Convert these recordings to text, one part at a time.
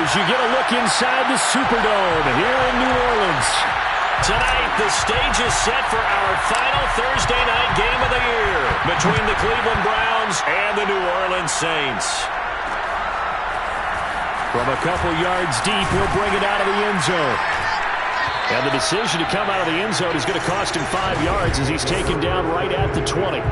as you get a look inside the Superdome here in New Orleans. Tonight, the stage is set for our final Thursday night game of the year between the Cleveland Browns and the New Orleans Saints. From a couple yards deep, he'll bring it out of the end zone. And the decision to come out of the end zone is going to cost him 5 yards as he's taken down right at the 20.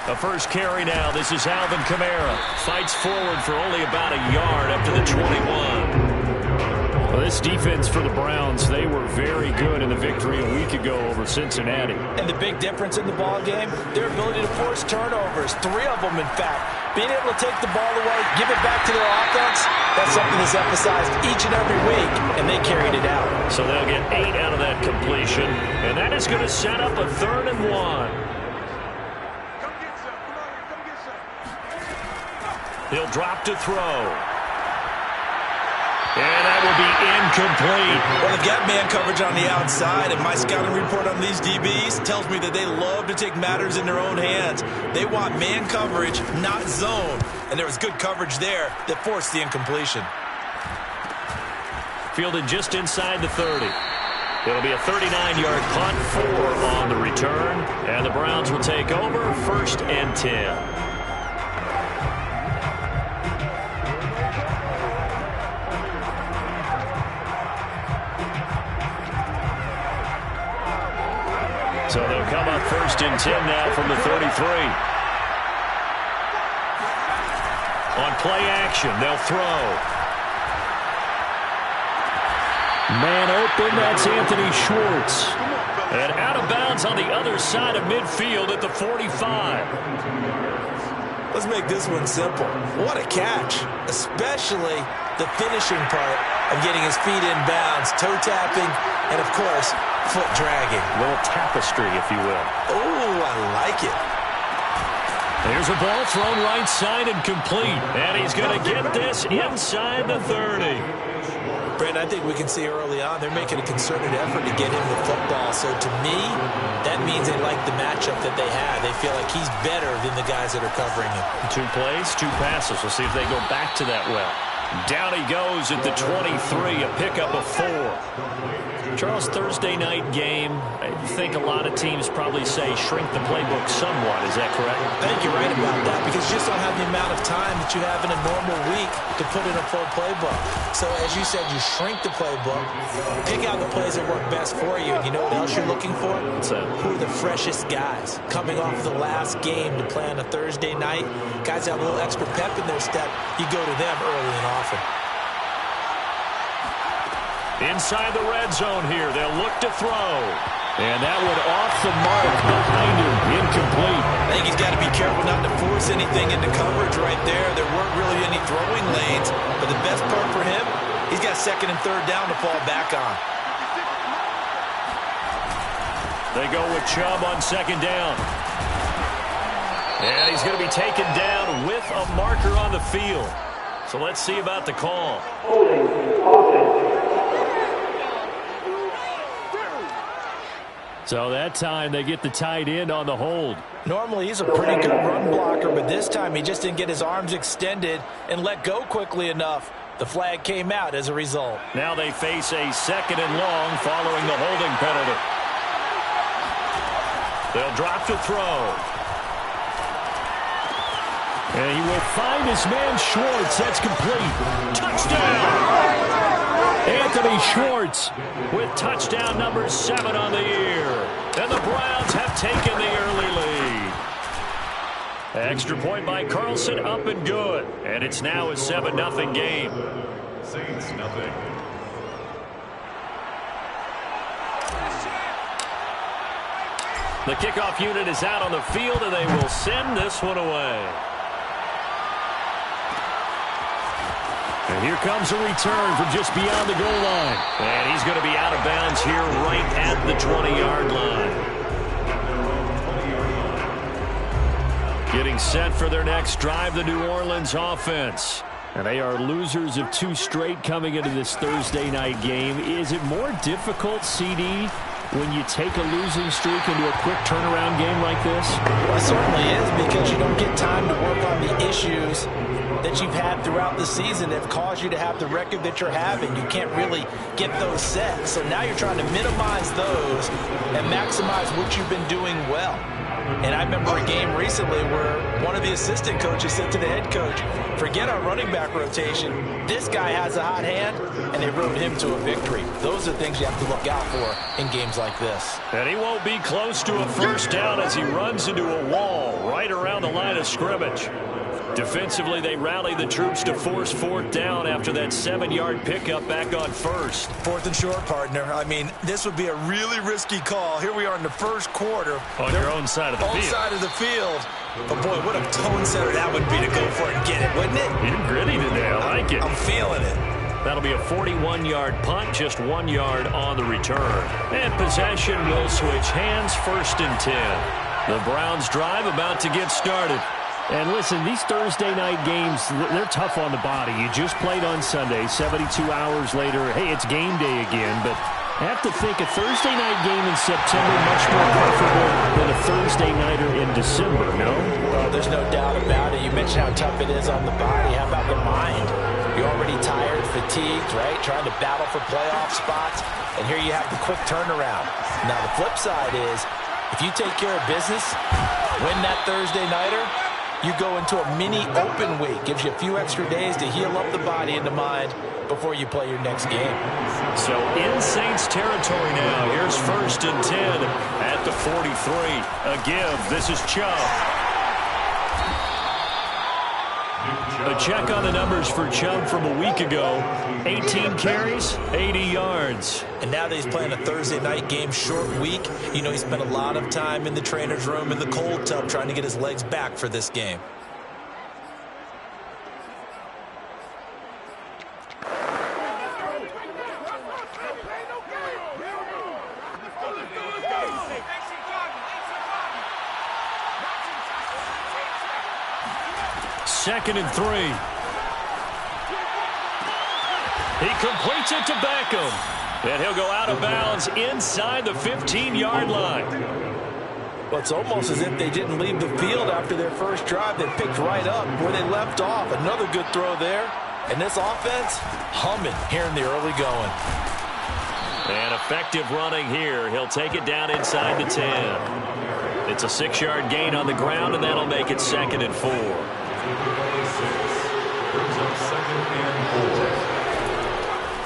The first carry now. This is Alvin Kamara. Fights forward for only about a yard up to the 21. Well, this defense for the Browns, they were very good in the victory a week ago over Cincinnati. And the big difference in the ball game, their ability to force turnovers. 3 of them, in fact. Being able to take the ball away, give it back to their offense, that's something that's emphasized each and every week, and they carried it out. So they'll get 8 out of that completion, and that is going to set up a 3rd and 1. He'll drop to throw. And that will be incomplete. Well, they've got man coverage on the outside, and my scouting report on these DBs tells me that they love to take matters in their own hands. They want man coverage, not zone. And there was good coverage there that forced the incompletion. Fielded just inside the 30. It'll be a 39-yard punt, 4 on the return. And the Browns will take over 1st and 10. So they'll come up 1st and 10 now from the 33. On play action, they'll throw. Man open, that's Anthony Schwartz. And out of bounds on the other side of midfield at the 45. Let's make this one simple. What a catch, especially the finishing part of getting his feet in bounds, toe tapping, and of course, foot dragging. A little tapestry, if you will. Oh, I like it. There's a ball thrown right side and complete. And he's going to get this inside the 30. Brandon, I think we can see early on they're making a concerted effort to get him the football. So to me, that means they like the matchup that they have. They feel like he's better than the guys that are covering him. 2 plays, 2 passes. We'll see if they go back to that well. Down he goes at the 23, a pickup of 4. Charles, Thursday night game, I think a lot of teams probably say shrink the playbook somewhat. Is that correct? I think you're right about that because you just don't have the amount of time that you have in a normal week to put in a full playbook. So as you said, you shrink the playbook, pick out the plays that work best for you. And you know what else you're looking for? What's that? Who are the freshest guys coming off the last game to play on a Thursday night? Guys have a little extra pep in their step. You go to them early and often. Inside the red zone here, they'll look to throw. And that one off the mark behind him, incomplete. I think he's got to be careful not to force anything into coverage right there. There weren't really any throwing lanes, but the best part for him, he's got 2nd and 3rd down to fall back on. They go with Chubb on 2nd down. And he's going to be taken down with a marker on the field. So let's see about the call. So that time they get the tight end on the hold. Normally he's a pretty good run blocker, but this time he just didn't get his arms extended and let go quickly enough. The flag came out as a result. Now they face a 2nd and long following the holding penalty. They'll drop to throw. And he will find his man Schwartz. That's complete. Touchdown! Anthony Schwartz with touchdown number 7 on the year. And the Browns have taken the early lead. Extra point by Carlson, up and good. And it's now a 7-0 game. Saints nothing. The kickoff unit is out on the field, and they will send this one away. And here comes a return from just beyond the goal line. And he's going to be out of bounds here right at the 20-yard line. Getting set for their next drive, the New Orleans offense. And they are losers of 2 straight coming into this Thursday night game. Is it more difficult, CD, when you take a losing streak into a quick turnaround game like this? Well, it certainly is, because you don't get time to work on the issues that you've had throughout the season that have caused you to have the record that you're having. You can't really get those set. So now you're trying to minimize those and maximize what you've been doing well. And I remember a game recently where one of the assistant coaches said to the head coach, forget our running back rotation. This guy has a hot hand, and they rode him to a victory. Those are things you have to look out for in games like this. And he won't be close to a first down as he runs into a wall right around the line of scrimmage. Defensively, they rally the troops to force fourth down after that 7-yard pickup back on first. Fourth and short, partner. I mean, this would be a really risky call. Here we are in the first quarter. On your own side of the field. Own side of the field. But, boy, what a tone setter that would be to go for it and get it, wouldn't it? You're gritty today. I like it. I'm feeling it. That'll be a 41-yard punt, just 1 yard on the return. And possession will switch hands, 1st and 10. The Browns drive about to get started. And listen, these Thursday night games, they're tough on the body. You just played on Sunday, 72 hours later, hey, it's game day again. But I have to think a Thursday night game in September much more preferable than a Thursday nighter in December, no? Well, there's no doubt about it. You mentioned how tough it is on the body. How about the mind? You're already tired, fatigued, right? Trying to battle for playoff spots. And here you have the quick turnaround. Now, the flip side is, if you take care of business, win that Thursday nighter, you go into a mini open week. Gives you a few extra days to heal up the body and the mind before you play your next game. So in Saints territory now. Here's 1st and 10 at the 43. A give. This is Chubb. A check on the numbers for Chubb from a week ago. 18 carries, 80 yards. And now that he's playing a Thursday night game, short week, you know he spent a lot of time in the trainer's room in the cold tub trying to get his legs back for this game. Second and 3. He completes it to Beckham. And he'll go out of bounds inside the 15-yard line. Well, it's almost as if they didn't leave the field after their first drive. They picked right up where they left off. Another good throw there. And this offense, humming here in the early going. And effective running here. He'll take it down inside the 10. It's a 6-yard gain on the ground, and that'll make it 2nd and 4.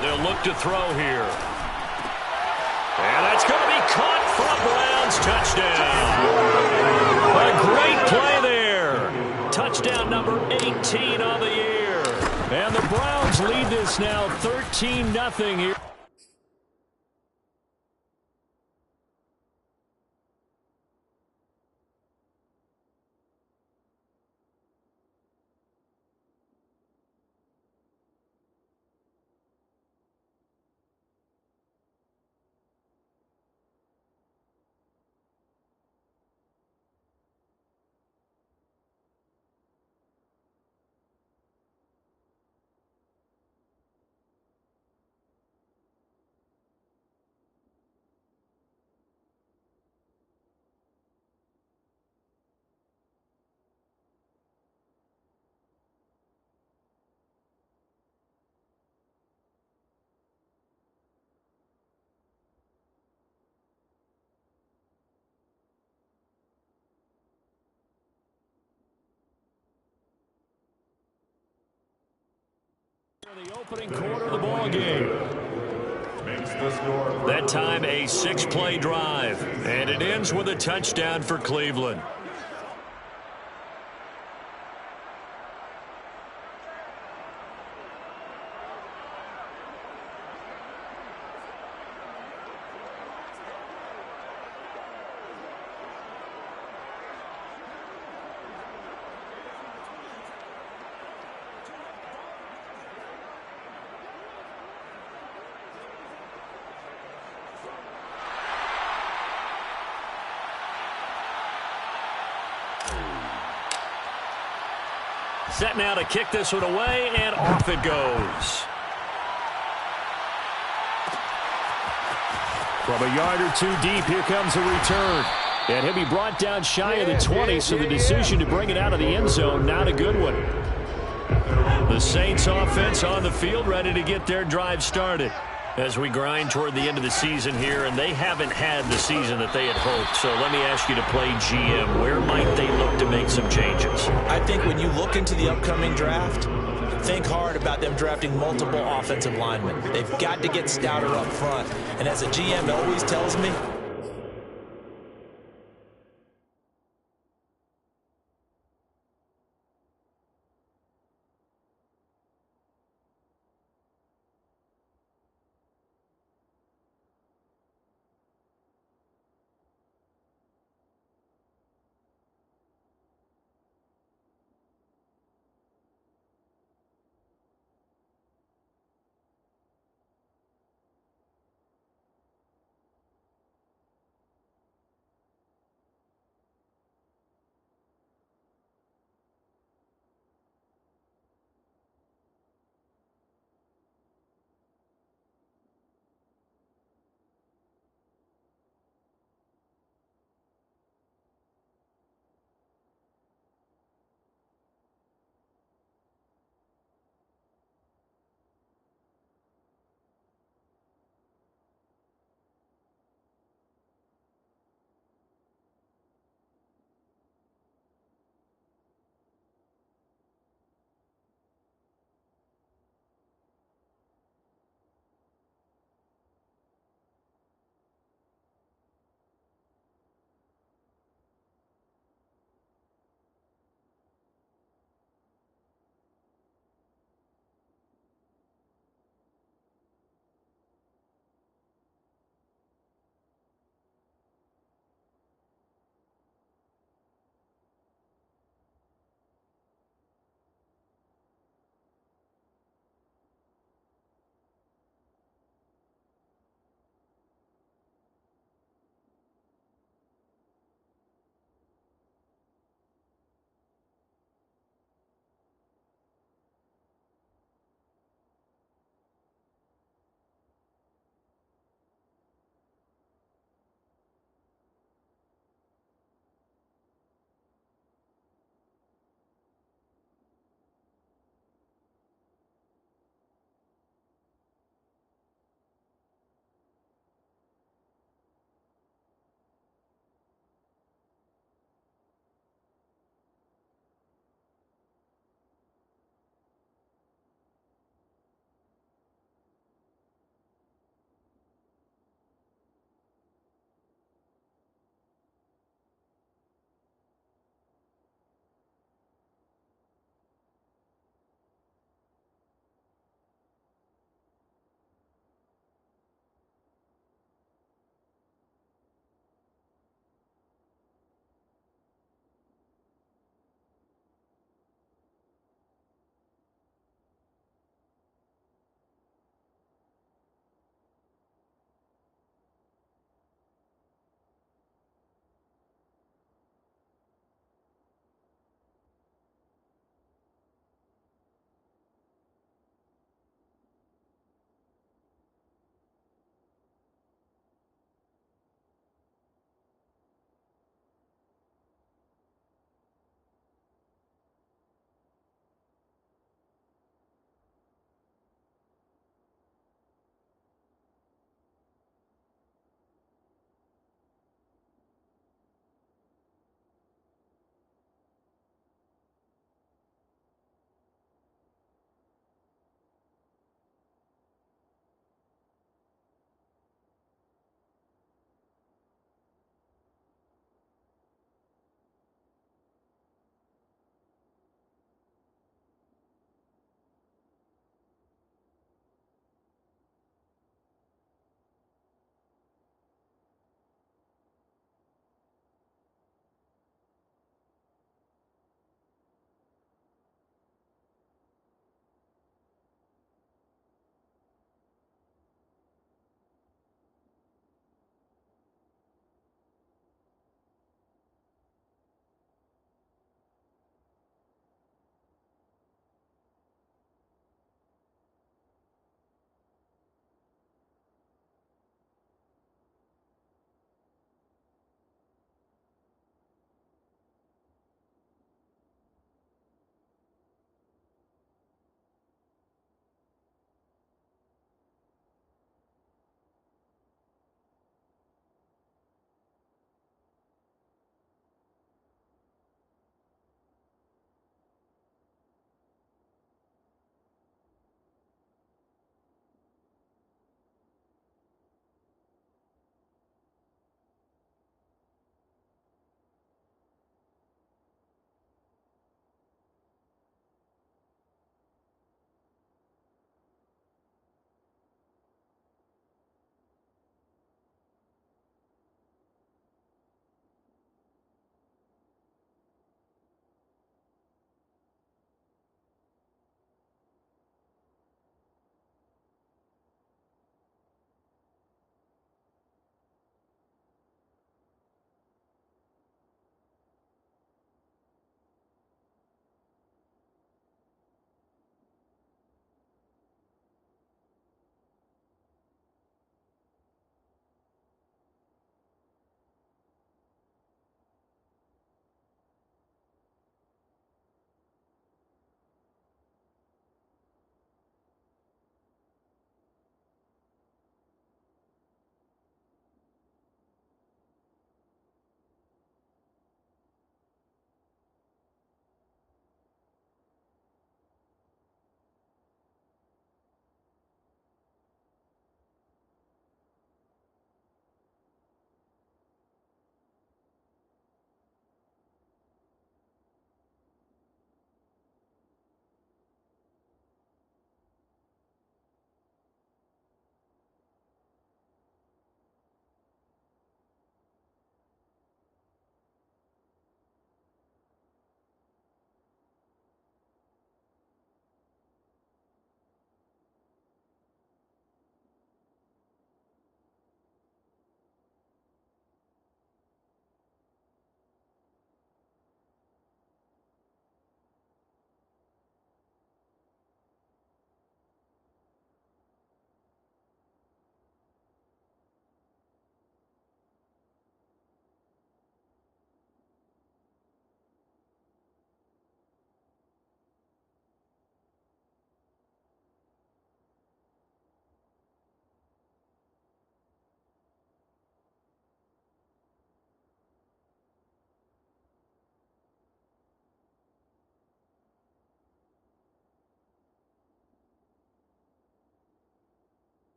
They'll look to throw here. And that's going to be caught from Browns. Touchdown. A great play there. Touchdown number 18 on the year. And the Browns lead this now 13-0 here. The opening quarter of the ball game. That time a 6-play drive, and it ends with a touchdown for Cleveland. Set now to kick this one away, and off it goes. From a yard or two deep, here comes a return. And he'll be brought down shy of the 20, so the decision to bring it out of the end zone, not a good one. The Saints offense on the field, ready to get their drive started. As we grind toward the end of the season here, and they haven't had the season that they had hoped. So let me ask you to play GM. Where might they look to make some changes? I think when you look into the upcoming draft, think hard about them drafting multiple offensive linemen. They've got to get stouter up front. And as a GM always tells me,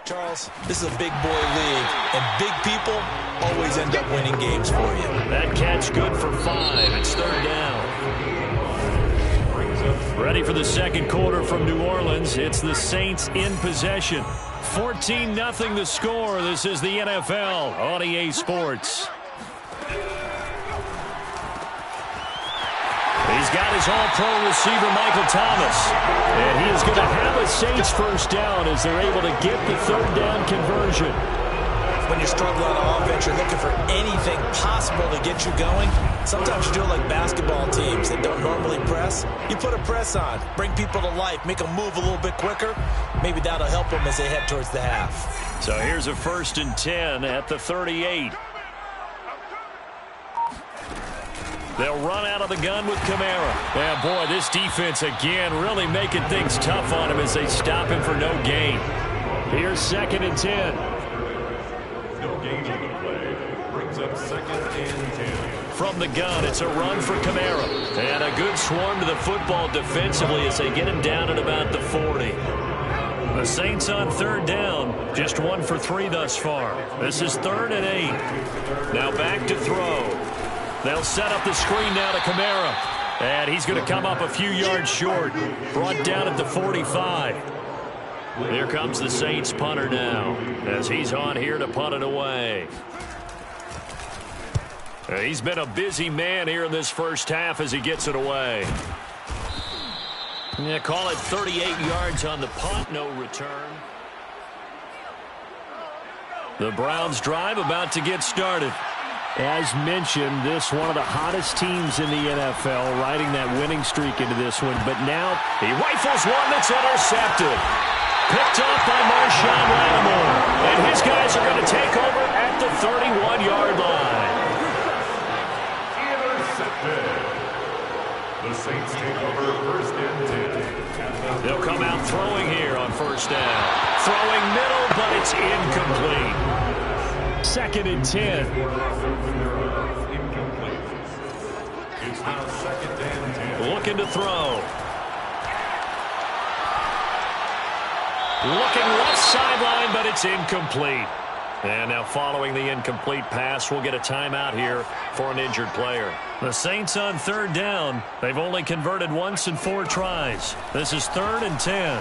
Charles, this is a big boy league, and big people always end up winning games for you. That catch good for 5. It's third down. Ready for the second quarter from New Orleans. It's the Saints in possession. 14-0 the score. This is the NFL on EA Sports. He's got his all-pro receiver, Michael Thomas. And he is going to have a Saints first down as they're able to get the third down conversion. When you're struggling on offense, you're looking for anything possible to get you going. Sometimes you do it like basketball teams that don't normally press. You put a press on, bring people to life, make them move a little bit quicker. Maybe that'll help them as they head towards the half. So here's a 1st and 10 at the 38. They'll run out of the gun with Kamara. Yeah, boy, this defense again really making things tough on him as they stop him for no gain. Here's 2nd and 10. No gain on the play. Brings up 2nd and 10. From the gun, it's a run for Kamara. And a good swarm to the football defensively as they get him down at about the 40. The Saints on third down, just 1 for 3 thus far. This is 3rd and 8. Now back to throw. They'll set up the screen now to Kamara. And he's going to come up a few yards short. Brought down at the 45. Here comes the Saints punter now as he's on here to punt it away. He's been a busy man here in this first half as he gets it away. Yeah, call it 38 yards on the punt, no return. The Browns drive about to get started. As mentioned, this one of the hottest teams in the NFL, riding that winning streak into this one. But now he rifles one that's intercepted. Picked off by Marshawn Lattimore. And his guys are going to take over at the 31-yard line. Intercepted. The Saints take over 1st and 10. They'll come out throwing here on 1st down. Throwing middle, but it's incomplete. 2nd and 10. Incomplete. It's now 2nd and 10. Looking to throw. Looking left sideline, but it's incomplete. And now following the incomplete pass, we'll get a timeout here for an injured player. The Saints on 3rd down. They've only converted once in 4 tries. This is 3rd and 10.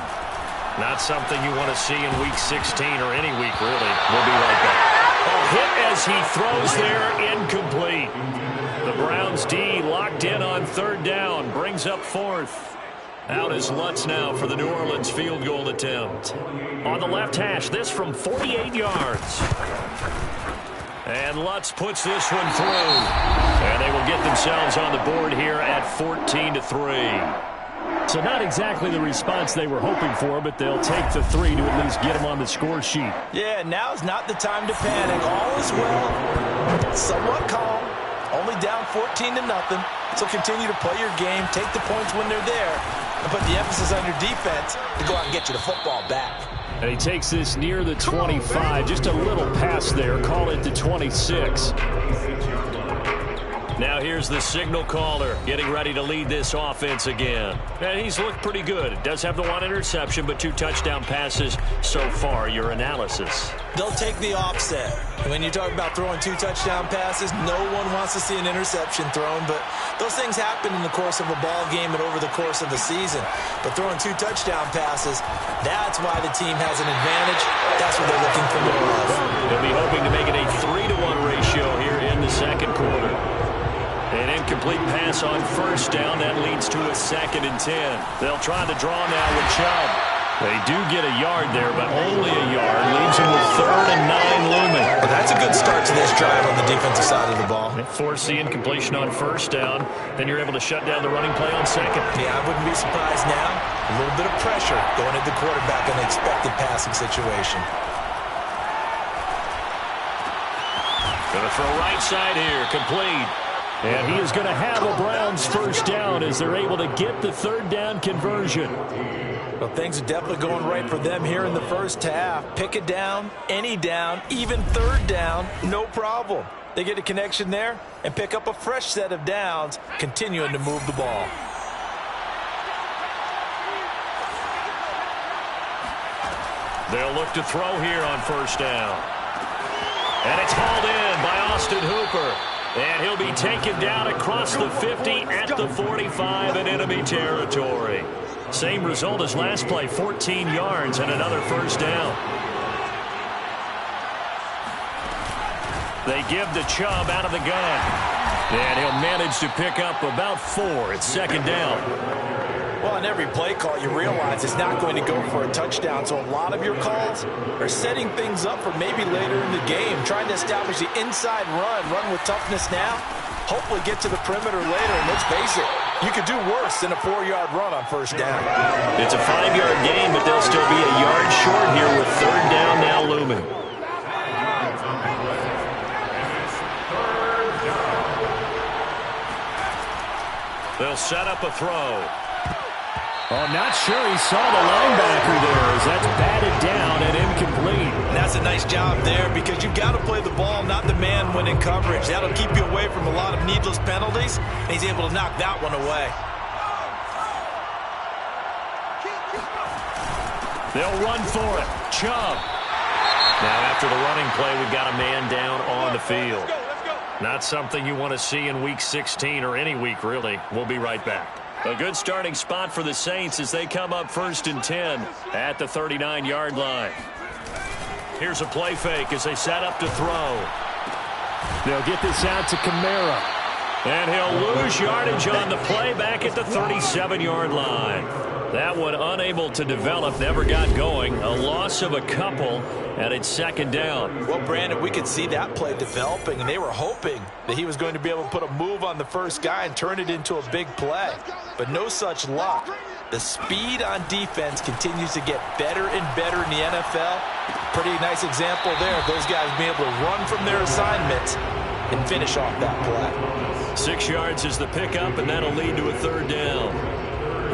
Not something you want to see in Week 16 or any week, really. We'll be right back. A hit as he throws there, incomplete. The Browns D locked in on 3rd down, brings up 4th. Out is Lutz now for the New Orleans field goal attempt. On the left hash, this from 48 yards. And Lutz puts this one through. And they will get themselves on the board here at 14-3. So not exactly the response they were hoping for, but they'll take the 3 to at least get them on the score sheet. Yeah, now's not the time to panic. All is well. Somewhat calm. Only down 14-0. So continue to play your game. Take the points when they're there. And put the emphasis on your defense to go out and get you the football back. And he takes this near the 25. Just a little pass there. Call it the 26. Now here's the signal caller getting ready to lead this offense again. And he's looked pretty good. Does have the 1 interception, but 2 touchdown passes so far. Your analysis. They'll take the offset. When you talk about throwing 2 touchdown passes, no one wants to see an interception thrown, but those things happen in the course of a ball game and over the course of the season. But throwing 2 touchdown passes, that's why the team has an advantage. That's what they're looking for more of. They'll be hoping to make it a 3-to-1 ratio here in the second quarter. An incomplete pass on 1st down. That leads to a 2nd and 10. They'll try the draw now with Chubb. They do get a yard there, but only a yard. Leaves them with 3rd and 9 looming. But that's a good start to this drive on the defensive side of the ball. They force the incompletion on 1st down. Then you're able to shut down the running play on 2nd. Yeah, I wouldn't be surprised now. A little bit of pressure going at the quarterback in an expected passing situation. Gonna throw right side here, complete. And he is going to have a Browns first down as they're able to get the 3rd down conversion. Well, things are definitely going right for them here in the first half. Pick it down, any down, even 3rd down, no problem. They get a connection there and pick up a fresh set of downs, continuing to move the ball. They'll look to throw here on first down. And it's hauled in by Austin Hooper. And he'll be taken down across the 50 at the 45 in enemy territory. Same result as last play, 14 yards and another first down. They give to Chubb out of the gun. And he'll manage to pick up about 4. It's second down. Well, on every play call, you realize it's not going to go for a touchdown. So a lot of your calls are setting things up for maybe later in the game, trying to establish the inside run with toughness now, hopefully get to the perimeter later. And let's face it, you could do worse than a 4-yard run on first down. It's a 5-yard gain, but they'll still be a yard short here with third down now looming. They'll set up a throw. Oh, not sure he saw the linebacker there as that's batted down and incomplete. And that's a nice job there because you've got to play the ball, not the man when in coverage. That'll keep you away from a lot of needless penalties, and he's able to knock that one away. They'll run for it. Chubb. Now after the running play, we've got a man down on the field. Not something you want to see in Week 16 or any week, really. We'll be right back. A good starting spot for the Saints as they come up 1st and 10 at the 39-yard line. Here's a play fake as they set up to throw. They'll get this out to Kamara. And he'll lose yardage on the play back at the 37-yard line. That one unable to develop, never got going. A loss of a couple, and it's second down. Well, Brandon, we could see that play developing, and they were hoping that he was going to be able to put a move on the first guy and turn it into a big play. But no such luck. The speed on defense continues to get better and better in the NFL. Pretty nice example there of those guys being able to run from their assignments and finish off that play. 6 yards is the pickup, and that'll lead to a third down.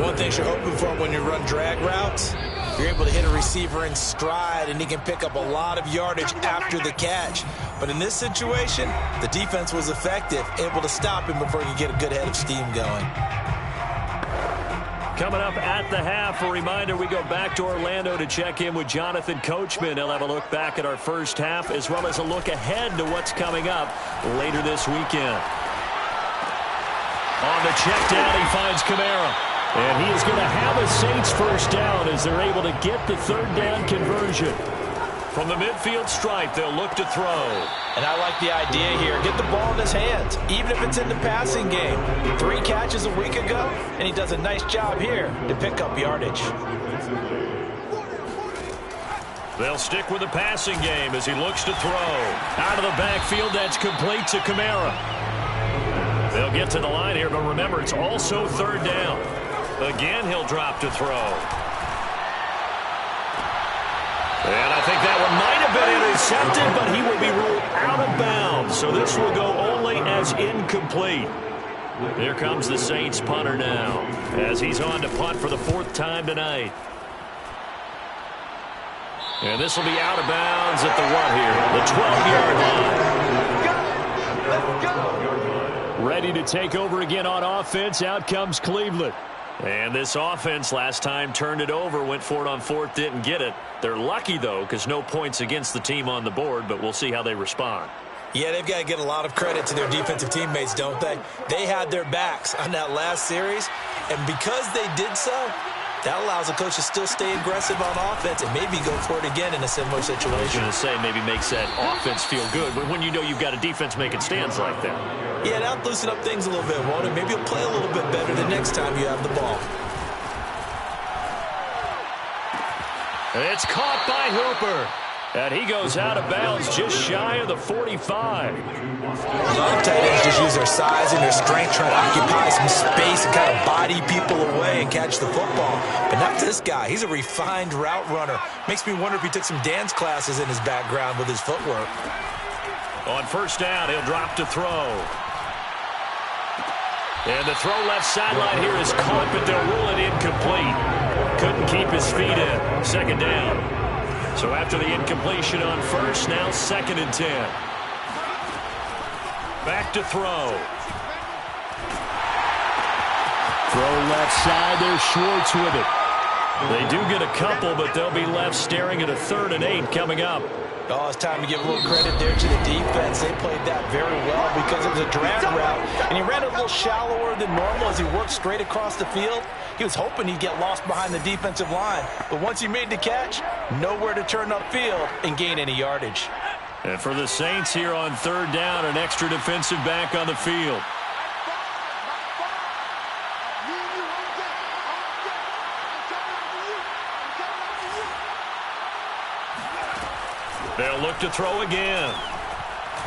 One thing you're hoping for when you run drag routes, you're able to hit a receiver in stride, and he can pick up a lot of yardage after the catch. But in this situation, the defense was effective, able to stop him before he could get a good head of steam going. Coming up at the half, a reminder, we go back to Orlando to check in with Jonathan Coachman. He'll have a look back at our first half as well as a look ahead to what's coming up later this weekend. On the check down, he finds Kamara. And he is going to have a Saints first down as they're able to get the third down conversion. From the midfield stripe, they'll look to throw. And I like the idea here. Get the ball in his hands, even if it's in the passing game. 3 catches a week ago, and he does a nice job here to pick up yardage. They'll stick with the passing game as he looks to throw. Out of the backfield, that's complete to Kamara. They'll get to the line here, but remember, it's also third down. Again, he'll drop to throw. And I think that one might have been intercepted, but he will be ruled out of bounds. So this will go only as incomplete. Here comes the Saints punter now as he's on to punt for the 4th time tonight. And this will be out of bounds at the 12-yard line. Let's go. Ready to take over again on offense. Out comes Cleveland. And this offense last time turned it over, went for it on 4th, didn't get it. They're lucky, though, because no points against the team on the board, but we'll see how they respond. Yeah, they've got to get a lot of credit to their defensive teammates, don't they? They had their backs on that last series, and because they did so, that allows the coach to still stay aggressive on offense and maybe go for it again in a similar situation. I was going to say maybe makes that offense feel good, but when you know you've got a defense making stands like that. Yeah, that'll loosen up things a little bit, won't it? Maybe you'll play a little bit better the next time you have the ball. It's caught by Hooper. And he goes out of bounds just shy of the 45. A lot of tight ends just use their size and their strength, trying to occupy some space and kind of body people away and catch the football. But not this guy. He's a refined route runner. Makes me wonder if he took some dance classes in his background with his footwork. On first down, he'll drop to throw. And the throw left sideline here is caught, but they'll rule it incomplete. Couldn't keep his feet in. Second down. So after the incompletion on first, now 2nd and 10. Back to throw. Throw left side, there's Schwartz with it. They do get a couple, but they'll be left staring at a 3rd and 8 coming up. Oh, it's time to give a little credit there to the defense. They played that very well because it was a drag route, and he ran a little shallower than normal as he worked straight across the field. He was hoping he'd get lost behind the defensive line, but once he made the catch, nowhere to turn upfield and gain any yardage. And for the Saints here on 3rd down, an extra defensive back on the field. They'll look to throw again.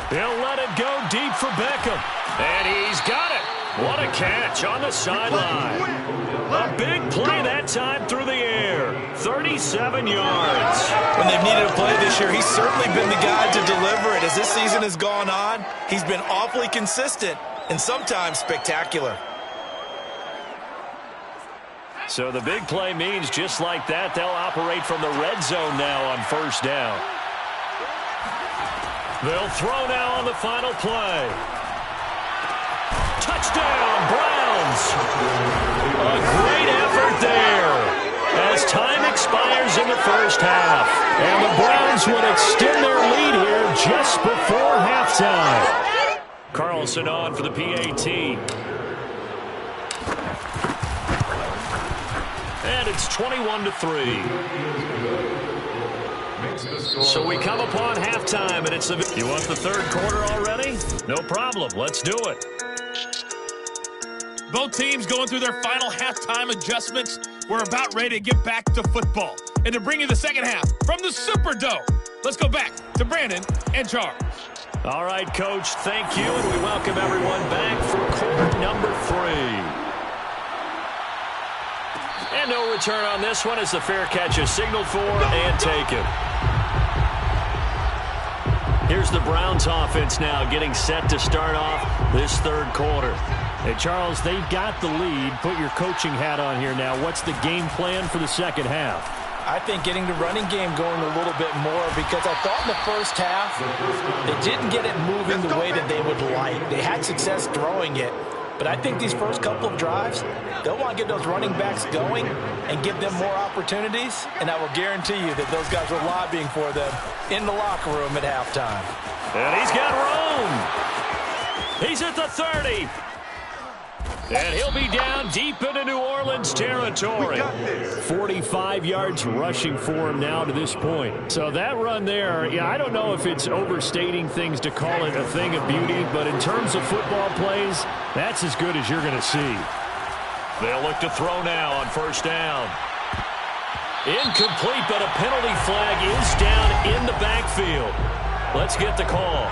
He'll let it go deep for Beckham. And he's got it. What a catch on the sideline. A big play that time through the air. 37 yards. When they've needed a play this year, he's certainly been the guy to deliver it. As this season has gone on, he's been awfully consistent and sometimes spectacular. So the big play means just like that, they'll operate from the red zone now on 1st down. They'll throw now on the final play. Touchdown, Browns. A great effort there as time expires in the 1st half. And the Browns would extend their lead here just before halftime. Carlson on for the PAT. And it's 21-3. So we come upon halftime, and it's you want the 3rd quarter already? No problem. Let's do it. Both teams going through their final halftime adjustments. We're about ready to get back to football. And to bring you the 2nd half from the Superdome, let's go back to Brandon and Charles. All right, Coach, thank you, and we welcome everyone back for quarter number 3. And no return on this one as the fair catch is signaled for and taken. Here's the Browns offense now getting set to start off this 3rd quarter. Hey, Charles, they've got the lead. Put your coaching hat on here now. What's the game plan for the 2nd half? I think getting the running game going a little bit more because I thought in the 1st half they didn't get it moving the way that they would like. They had success throwing it. But I think these first couple of drives, they'll want to get those running backs going and give them more opportunities. And I will guarantee you that those guys were lobbying for them in the locker room at halftime. And he's got room. He's at the 30. And he'll be down deep into New Orleans territory. 45 yards rushing for him now to this point. So that run there, yeah, I don't know if it's overstating things to call it a thing of beauty, but in terms of football plays, that's as good as you're going to see. They'll look to throw now on 1st down. Incomplete, but a penalty flag is down in the backfield. Let's get the call.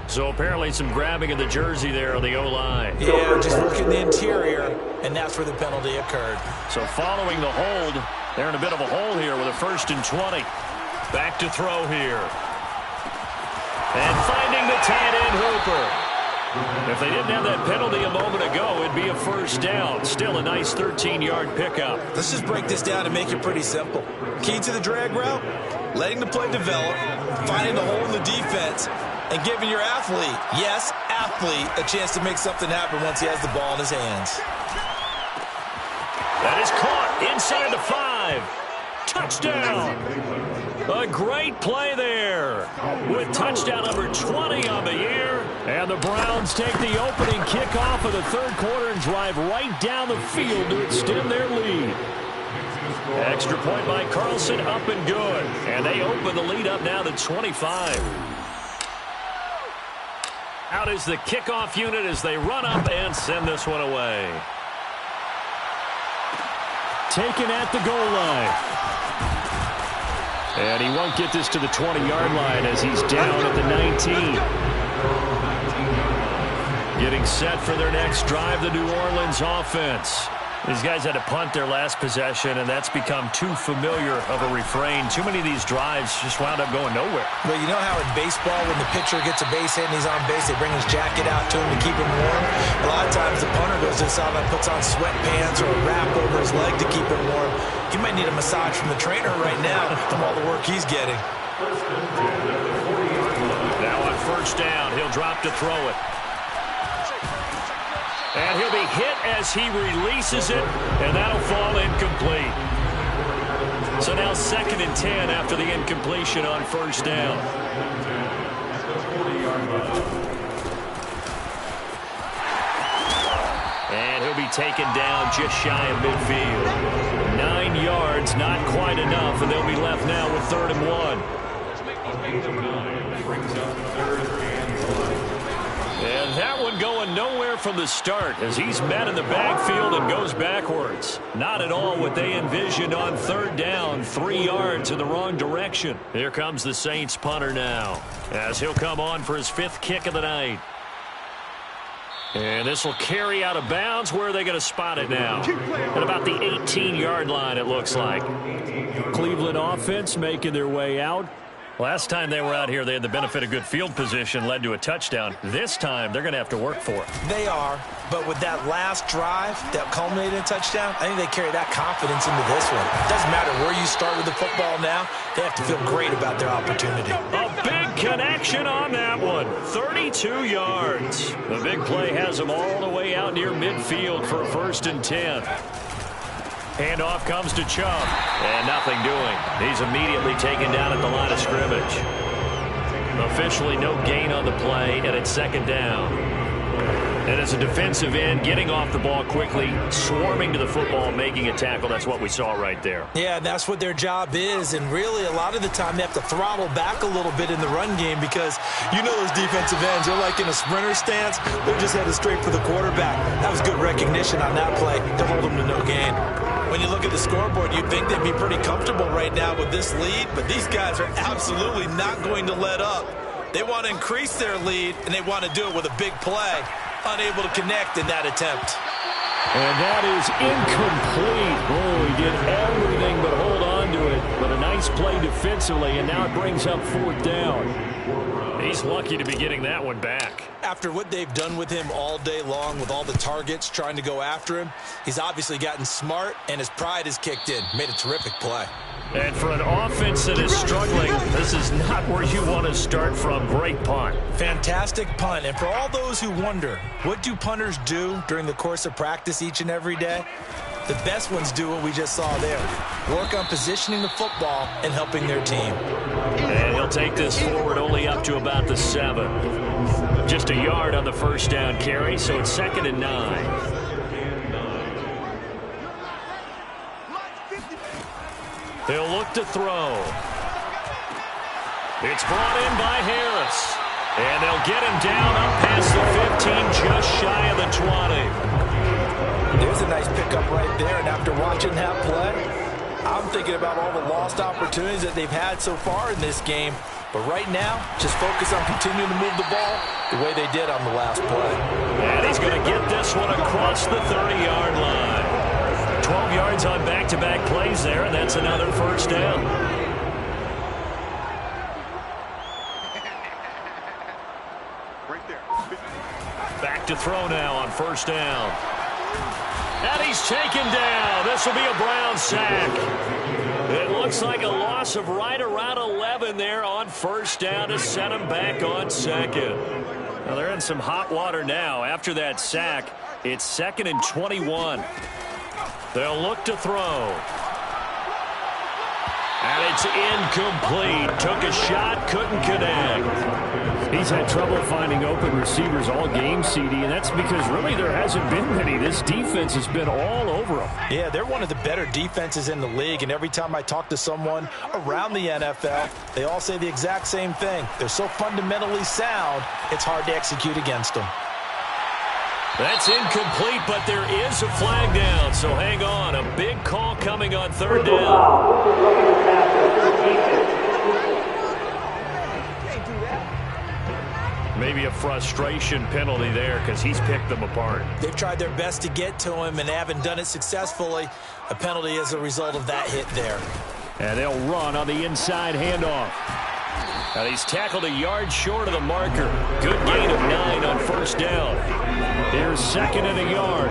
So apparently some grabbing of the jersey there on the O-line. Yeah, just look in the interior, and that's where the penalty occurred. So following the hold, they're in a bit of a hole here with a 1st and 20. Back to throw here. And finding the tight end Hooper. If they didn't have that penalty a moment ago, it'd be a 1st down. Still a nice 13-yard pickup. Let's just break this down and make it pretty simple. Key to the drag route, letting the play develop, finding the hole in the defense, and giving your athlete, yes, athlete, a chance to make something happen once he has the ball in his hands. That is caught inside the 5. Touchdown. A great play there with touchdown number 20 on the year. And the Browns take the opening kickoff of the 3rd quarter and drive right down the field to extend their lead. Extra point by Carlson, up and good. And they open the lead up now to 25. Out is the kickoff unit as they run up and send this one away. Taken at the goal line. And he won't get this to the 20-yard line as he's down at the 19. Getting set for their next drive, the New Orleans offense. These guys had to punt their last possession, and that's become too familiar of a refrain. Too many of these drives just wound up going nowhere. Well, you know how in baseball, when the pitcher gets a base hit and he's on base, they bring his jacket out to him to keep him warm? A lot of times the punter goes to the sideline, puts on sweatpants or a wrap over his leg to keep him warm. He might need a massage from the trainer right now from all the work he's getting. Now on 1st down, he'll drop to throw it. And he'll be hit as he releases it, and that'll fall incomplete. So now 2nd and 10 after the incompletion on first down. And he'll be taken down just shy of midfield. 9 yards, not quite enough, and they'll be left now with 3rd and 1. And that one going nowhere from the start as he's met in the backfield and goes backwards. Not at all what they envisioned on 3rd down. 3 yards in the wrong direction. Here comes the Saints punter now as he'll come on for his 5th kick of the night. And this will carry out of bounds. Where are they going to spot it now? At about the 18-yard line, it looks like. Cleveland offense making their way out. Last time they were out here, they had the benefit of good field position, led to a touchdown. This time, they're going to have to work for it. They are, but with that last drive that culminated in a touchdown, I think they carry that confidence into this one. It doesn't matter where you start with the football now. They have to feel great about their opportunity. A big connection on that one. 32 yards. The big play has them all the way out near midfield for a 1st and 10. Handoff comes to Chubb, and nothing doing. He's immediately taken down at the line of scrimmage. Officially no gain on the play, and it's 2nd down. And as a defensive end, getting off the ball quickly, swarming to the football, making a tackle, that's what we saw right there. Yeah, and that's what their job is, and really a lot of the time they have to throttle back a little bit in the run game because you know those defensive ends, they're like in a sprinter stance, they're just headed straight for the quarterback. That was good recognition on that play to hold them to no gain. When you look at the scoreboard, you'd think they'd be pretty comfortable right now with this lead, but these guys are absolutely not going to let up. They want to increase their lead, and they want to do it with a big play. Unable to connect in that attempt. And that is incomplete. Oh, he did everything but hold on to it. But a nice play defensively, and now it brings up 4th down. He's lucky to be getting that one back. After what they've done with him all day long with all the targets trying to go after him, he's obviously gotten smart, and his pride has kicked in. Made a terrific play. And for an offense that is struggling, this is not where you want to start from. Great punt. Fantastic punt. And for all those who wonder, what do punters do during the course of practice each and every day? The best ones do what we just saw there. Work on positioning the football and helping their team. And he'll take this forward only up to about the 7. Just a yard on the 1st down carry, so it's 2nd and 9. They'll look to throw. It's brought in by Harris. And they'll get him down up past the 15, just shy of the 20. There's a nice pickup right there, and after watching that play, I'm thinking about all the lost opportunities that they've had so far in this game. But right now, just focus on continuing to move the ball the way they did on the last play. And he's going to get this one across the 30-yard line. 12 yards on back-to-back plays there, and that's another 1st down. Back to throw now on 1st down. And he's taken down. This will be a Brown sack. It looks like a loss of right around 11 there on 1st down to set him back on 2nd. Now they're in some hot water now. After that sack, it's 2nd and 21. They'll look to throw. And it's incomplete. Took a shot, couldn't connect. He's had trouble finding open receivers all game, CD, and that's because really there hasn't been many. This defense has been all over them. Yeah, they're one of the better defenses in the league, and every time I talk to someone around the NFL, they all say the exact same thing. They're so fundamentally sound, it's hard to execute against them. That's incomplete, but there is a flag down, so hang on. A big call coming on 3rd down. Maybe a frustration penalty there because he's picked them apart. They've tried their best to get to him and haven't done it successfully. A penalty as a result of that hit there. And they'll run on the inside handoff. And he's tackled a yard short of the marker. Good gain of 9 on 1st down. Here's 2nd and a yard.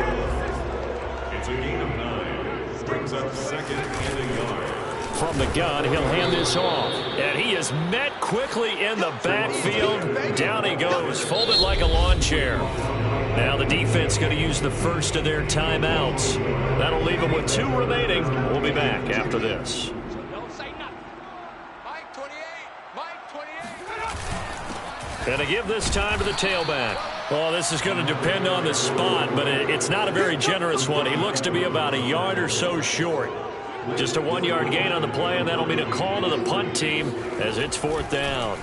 It's a gain of 9. Brings up 2nd and a yard. From the gun, he'll hand this off. And he is met quickly in the backfield. Down he goes, folded like a lawn chair. Now the defense going to use the first of their timeouts. That'll leave them with 2 remaining. We'll be back after this. Don't say nothing. Mike 28. Mike 28. And to give this time to the tailback. Well, this is going to depend on the spot, but it's not a very generous one. He looks to be about a yard or so short. Just a 1-yard gain on the play, and that'll mean a call to the punt team as it's 4th down.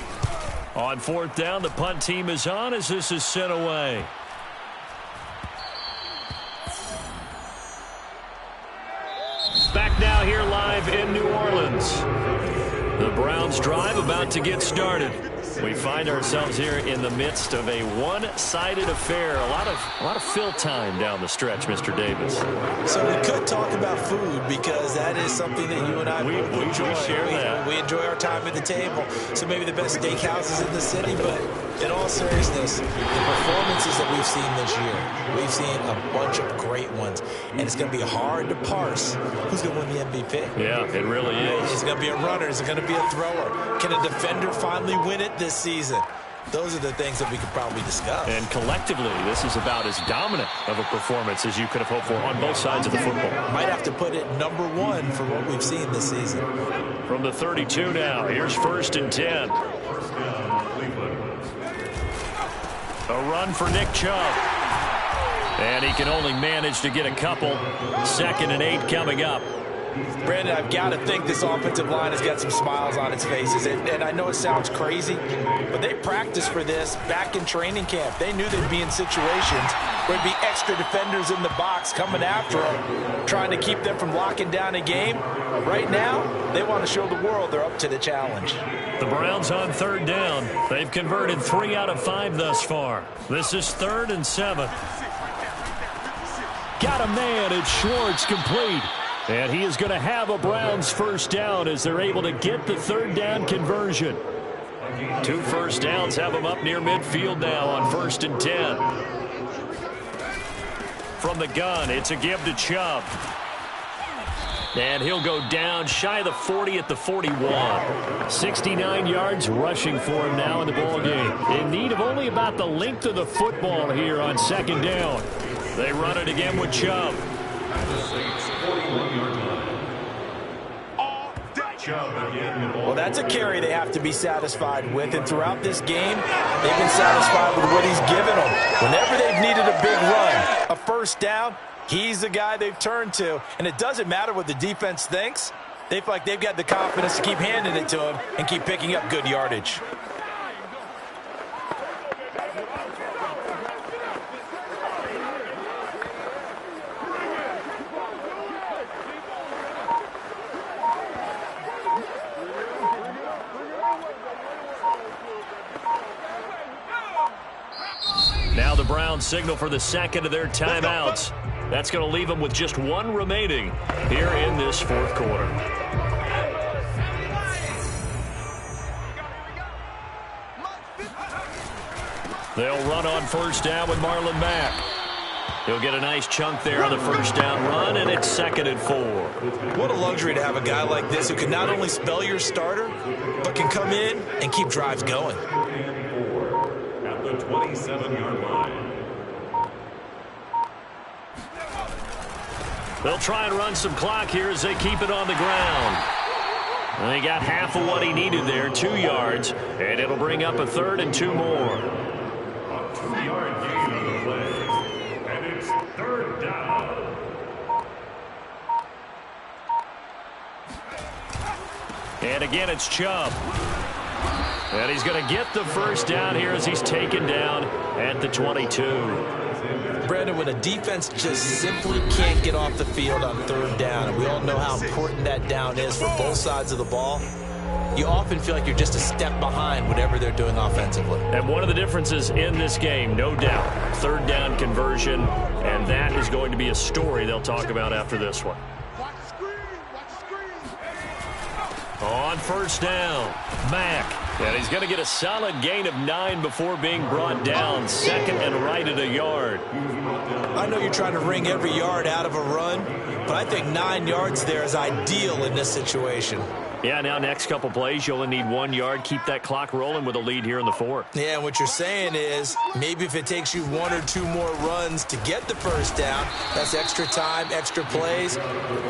On 4th down, the punt team is on as this is sent away. Back now here live in New Orleans. The Browns drive about to get started. We find ourselves here in the midst of a one-sided affair. A lot of fill time down the stretch, Mr. Davis. So we could talk about food because that is something that you and I we enjoy. Share that. We enjoy our time at the table. So maybe the best steakhouses in the city, but in all seriousness, the performances that we've seen this year, we've seen a bunch of great ones, and it's going to be hard to parse who's going to win the MVP. Yeah, it really is. Is it going to be a runner? Is it going to be a thrower? Can a defender finally win it this season? Those are the things that we could probably discuss. And collectively, this is about as dominant of a performance as you could have hoped for on both sides of the football. Might have to put it number 1 for what we've seen this season. From the 32 now, here's 1st and 10. A run for Nick Chubb. And he can only manage to get a couple. 2nd and 8 coming up. Brandon, I've got to think this offensive line has got some smiles on its faces. And I know it sounds crazy, but they practiced for this back in training camp. They knew they'd be in situations where there'd be extra defenders in the box coming after them, trying to keep them from locking down a game. Right now, they want to show the world they're up to the challenge. The Browns on 3rd down. They've converted 3 out of 5 thus far. This is 3rd and 7. Got a man. It's Schwartz, complete. And he is going to have a Browns 1st down as they're able to get the 3rd down conversion. 2 first downs have them up near midfield now on 1st and 10. From the gun, it's a give to Chubb. And he'll go down shy of the 40 at the 41. 69 yards rushing for him now in the ball game. In need of only about the length of the football here on 2nd down. They run it again with Chubb. Well, that's a carry they have to be satisfied with, and throughout this game, they've been satisfied with what he's given them. Whenever they've needed a big run, a 1st down, he's the guy they've turned to, and it doesn't matter what the defense thinks. They feel like they've got the confidence to keep handing it to him and keep picking up good yardage. Now the Browns signal for the 2nd of their timeouts. That's going to leave them with just 1 remaining here in this 4th quarter. They'll run on 1st down with Marlon Mack. He'll get a nice chunk there on the 1st down run, and it's 2nd and 4. What a luxury to have a guy like this who can not only spell your starter, but can come in and keep drives going. At the 27-yard line. They'll try and run some clock here as they keep it on the ground. And they got half of what he needed there, 2 yards, and it'll bring up a 3rd and 2 more. A 2-yard gain on the play. And it's 3rd down. And again, it's Chubb. And he's going to get the 1st down here as he's taken down at the 22. Brandon, when a defense just simply can't get off the field on 3rd down, and we all know how important that down is for both sides of the ball, you often feel like you're just a step behind whatever they're doing offensively. And one of the differences in this game, no doubt, 3rd down conversion, and that is going to be a story they'll talk about after this one. On 1st down, Mack. And he's going to get a solid gain of 9 before being brought down. Second and right at a yard. I know you're trying to wring every yard out of a run, but I think 9 yards there is ideal in this situation. Yeah, now next couple plays, you only need 1 yard. Keep that clock rolling with a lead here in the fourth. Yeah, and what you're saying is maybe if it takes you 1 or 2 more runs to get the first down, that's extra time, extra plays.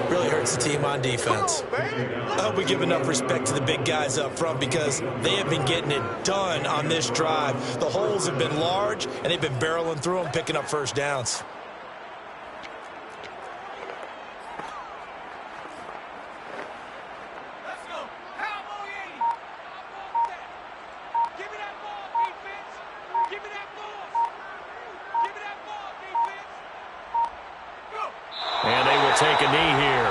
Really hurts the team on defense. I hope we give enough respect to the big guys up front because they have been getting it done on this drive. The holes have been large, and they've been barreling through them, picking up first downs. And they will take a knee here.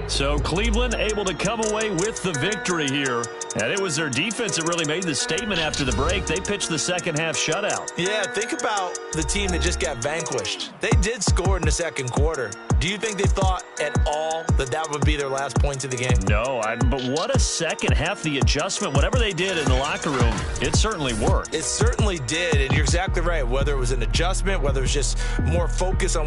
So Cleveland able to come away with the victory here. And it was their defense that really made the statement after the break. They pitched the second half shutout. Yeah, think about the team that just got vanquished. They did score in the second quarter. Do you think they thought at all that that would be their last points of the game? No, but what a second half. The adjustment, whatever they did in the locker room, it certainly worked. It certainly did, and you're exactly right. Whether it was an adjustment, whether it was just more focus on what